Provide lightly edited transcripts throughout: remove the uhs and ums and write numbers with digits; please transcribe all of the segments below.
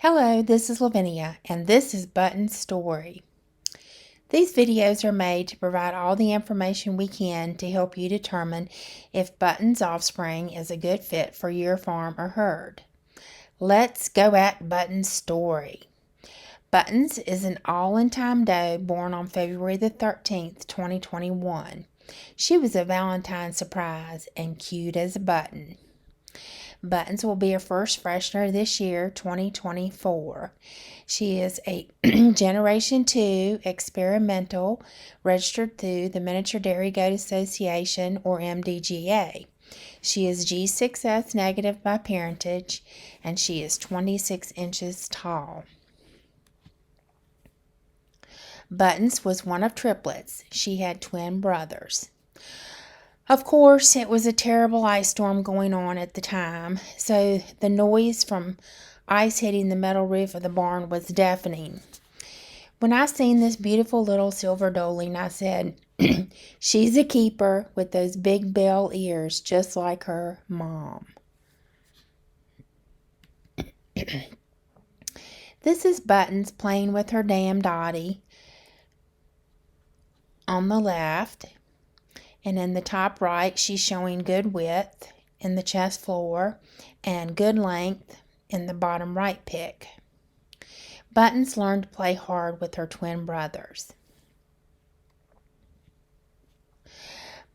Hello, this is Lavinia, and this is Button's story. These videos are made to provide all the information we can to help you determine if Button's offspring is a good fit for your farm or herd. Let's go at Button's story. Buttons is an all-in-time doe born on February the 13th, 2021. She was a Valentine's surprise and cute as a button. Buttons will be her first freshener this year, 2024. She is a Generation 2 experimental registered through the Miniature Dairy Goat Association, or MDGA. She is G6S negative by parentage, and she is 26 inches tall. Buttons was one of triplets. She had twin brothers. Of course, it was a terrible ice storm going on at the time, so the noise from ice hitting the metal roof of the barn was deafening. When I seen this beautiful little silver doeling, I said, she's a keeper with those big bell ears, just like her mom. This is Buttons playing with her dam Dottie on the left. And in the top right, she's showing good width in the chest floor and good length in the bottom right pic. Buttons learned to play hard with her twin brothers.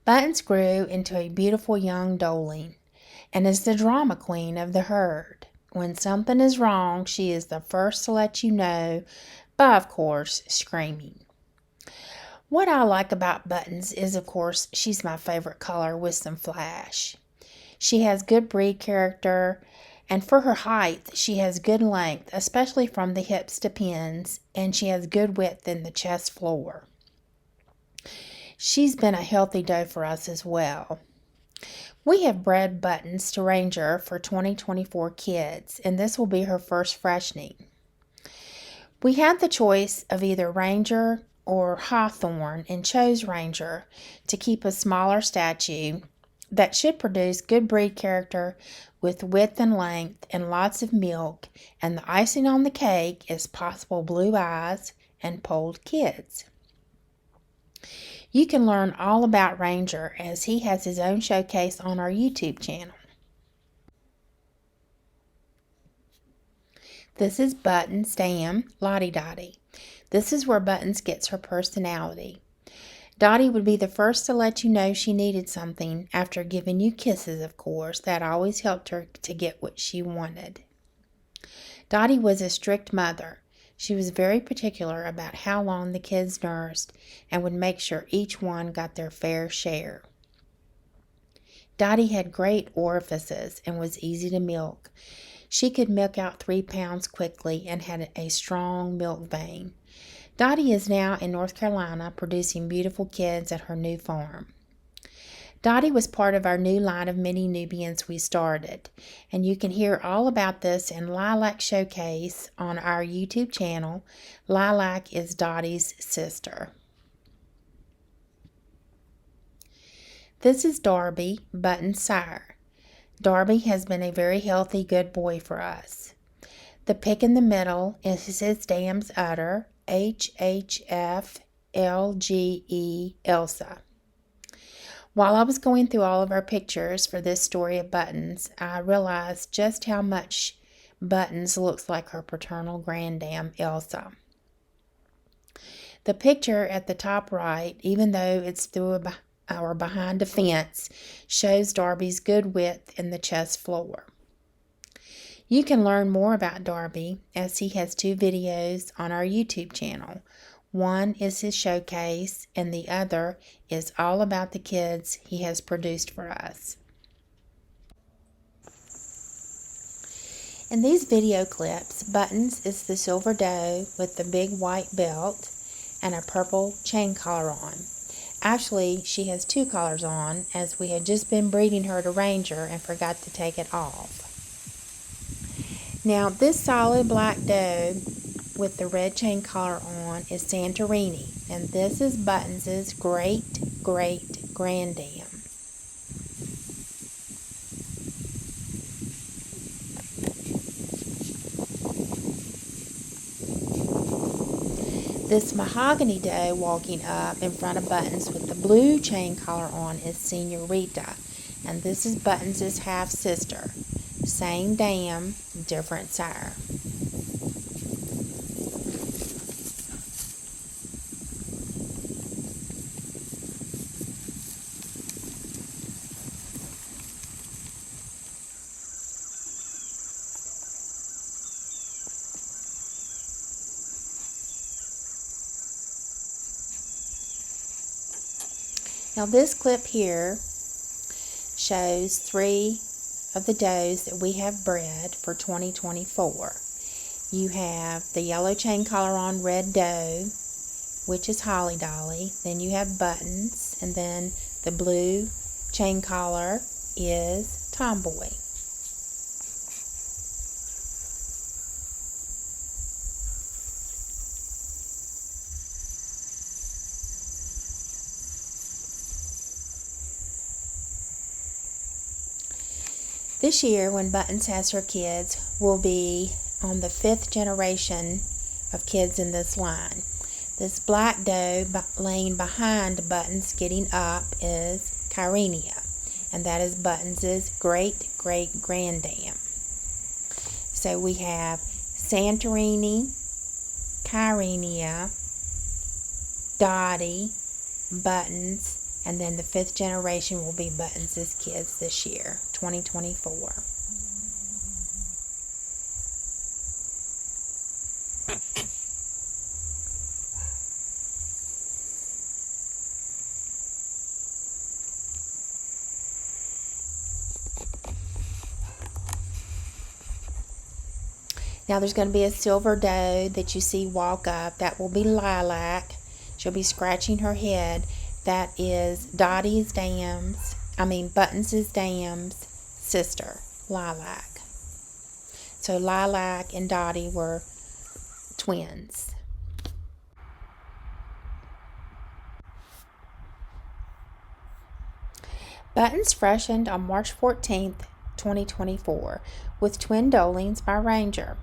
Buttons grew into a beautiful young doeling and is the drama queen of the herd. When something is wrong, she is the first to let you know by, of course, screaming. What I like about Buttons is, of course, she's my favorite color with some flash. She has good breed character, and for her height, she has good length, especially from the hips to pins, and she has good width in the chest floor. She's been a healthy doe for us as well. We have bred Buttons to Ranger for 2024 kids, and this will be her first freshening. We had the choice of either Ranger or Hawthorne and chose Ranger to keep a smaller statue that should produce good breed character with width and length and lots of milk, and the icing on the cake is possible blue eyes and polled kids. You can learn all about Ranger as he has his own showcase on our YouTube channel. This is Buttons' dam, Lottie Dottie. This is where Buttons gets her personality. Dottie would be the first to let you know she needed something after giving you kisses, of course. That always helped her to get what she wanted. Dottie was a strict mother. She was very particular about how long the kids nursed and would make sure each one got their fair share. Dottie had great orifices and was easy to milk. She could milk out 3 pounds quickly and had a strong milk vein. Dottie is now in North Carolina producing beautiful kids at her new farm. Dottie was part of our new line of Mini Nubians we started, and you can hear all about this in Lilac Showcase on our YouTube channel. Lilac is Dottie's sister. This is Darby, Button's sire. Darby has been a very healthy, good boy for us. The pic in the middle is his dam's udder, HHFLGE Elsa. While I was going through all of our pictures for this story of Buttons, I realized just how much Buttons looks like her paternal granddam Elsa. The picture at the top right, even though it's through or behind a fence, shows Darby's good width in the chest floor. You can learn more about Darby as he has 2 videos on our YouTube channel. One is his showcase, and the other is all about the kids he has produced for us. In these video clips, Buttons is the silver doe with the big white belt and a purple chain collar on. Actually, she has 2 collars on, as we had just been breeding her to Ranger and forgot to take it off. Now, this solid black doe with the red chain collar on is Santorini, and this is Buttons' great-great-granddam. This mahogany doe walking up in front of Buttons with the blue chain collar on is Senorita, and this is Buttons' half-sister. Same dam, different sire. Now this clip here shows 3 of the does that we have bred for 2024. You have the yellow chain collar on red doe, which is Holly Dolly. Then you have Buttons, and then the blue chain collar is Tomboy. This year, when Buttons has her kids, we'll be on the 5th generation of kids in this line. This black doe laying behind Buttons getting up is Kyrenia, and that is Buttons' great-great-granddam. So we have Santorini, Kyrenia, Dottie, Buttons, and then the 5th generation will be Buttons' kids this year, 2024. Now there's going to be a silver doe that you see walk up. That will be Lilac. She'll be scratching her head. That is Buttons' dam's sister, Lilac. So Lilac and Dottie were twins. Buttons freshened on March 14th, 2024, with twin dolings by Ranger.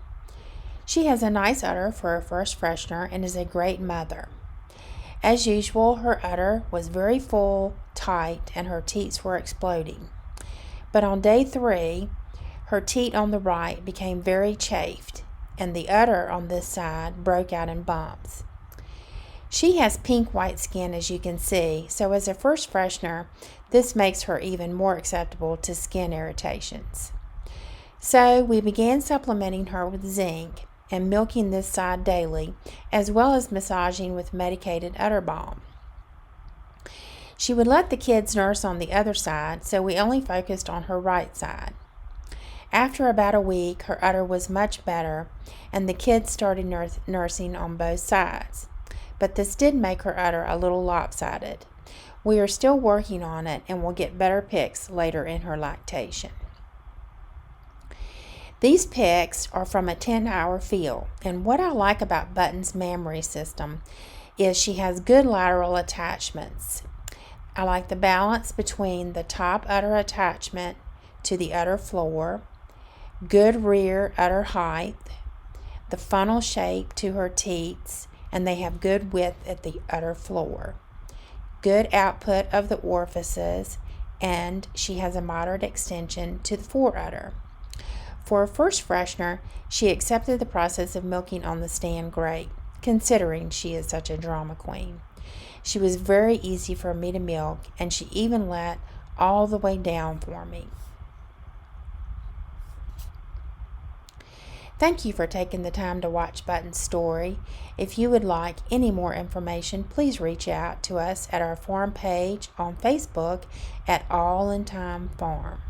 She has a nice udder for her first freshener and is a great mother. As usual, her udder was very full, tight, and her teats were exploding. But on day 3, her teat on the right became very chafed, and the udder on this side broke out in bumps. She has pink-white skin, as you can see, so as a first freshener, this makes her even more acceptable to skin irritations. So we began supplementing her with zinc and milking this side daily, as well as massaging with medicated udder balm. She would let the kids nurse on the other side, so we only focused on her right side. After about a week, her udder was much better, and the kids started nursing on both sides. But this did make her udder a little lopsided. We are still working on it, and will get better pics later in her lactation. These pics are from a 10-hour field, and what I like about Buttons' mammary system is she has good lateral attachments. I like the balance between the top udder attachment to the udder floor, good rear udder height, the funnel shape to her teats, and they have good width at the udder floor, good output of the orifices, and she has a moderate extension to the foreudder. For a first freshener, she accepted the process of milking on the stand great, considering she is such a drama queen. She was very easy for me to milk, and she even let all the way down for me. Thank you for taking the time to watch Buttons' story. If you would like any more information, please reach out to us at our forum page on Facebook at All in Time Farm.